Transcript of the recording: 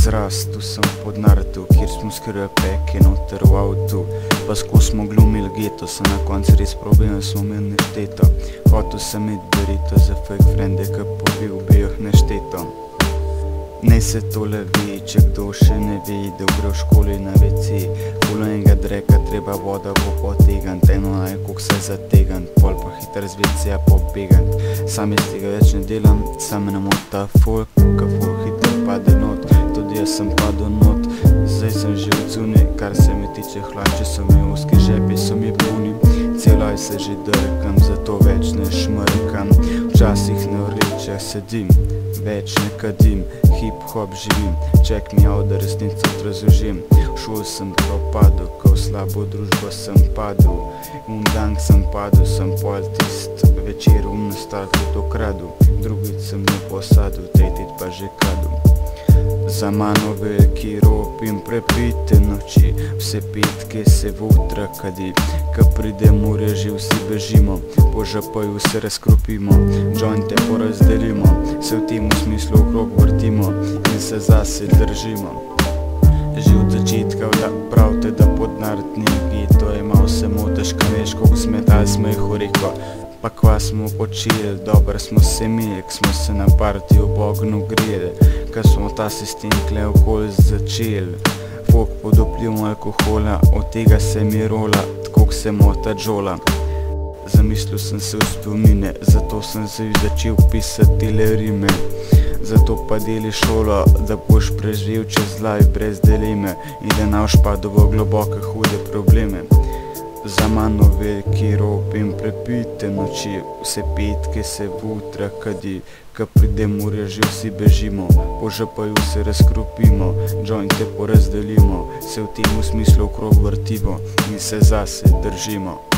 Zrastel sem v Podnartu, kjer smo skrili peke noter v avtu. Pa skozi smo glumili geto, se na koncu res problem, smo imeli nešteto. Hotel sem imeti berito za fake frende, ki pobil bi jih nešteto. Naj se tole ve, če kdo še ne ve, da gre v školi na WC. Ful enega dreka treba voda bo potegant, eno naj koliko se zategant, pol pa hitro z WC-ja pobegant. Sam iz tega več ne delam, sam me ne mota folk, ka folk hitro pade not. Tudi jaz sem padel not, zdaj sem že odzunaj, kar se mi tiče hlače, so mi uski žepi, so mi puni. Celaj se že drkam, zato več ne šmrkam. Včasih na vrečah sedim, več ne kadim, hip-hop živim. Check me out, da resnico razložim. V šol sem propadel, ko v slabo družbo sem padel. Dan sem padel, sem pol tist večer na startu to kradu. Drugič sem ne posadil, tretjič pa že kadil. Za mano veliki rob in prepite noči, vse petke se vutra kadi. Ka pridem v reži, vsi bežimo, po žapaju se razkropimo, jointe porazdelimo, se v tem smislu okrog vrtimo in se zase držimo. Že od začetka pravite, da Podnart ni geto, imel sem težko veš, koliko smetali smo jih v reko. Pa kva smo počeli, dobro smo se imeli, k smo se na partiju bognu greli, ka smo ta sistem kle okoli začeli. Folk pod vplivom alkohola, od tega se mi rola, tako k se mota džola. Zamislil sem se v spomine, zato sem začel pisati tele rime. Zato pa deli šolo, da boš preživel čez life brez dileme in da ne boš padel v globoke hude probleme. Za mano veliki rob in prepite noči, vse petke se vutra kadi. Ka pridem v reži, vsi bežimo, po žapaju se razkropimo, jointe porazdelimo, se v tem smislu okrog vrtimo in se zase držimo.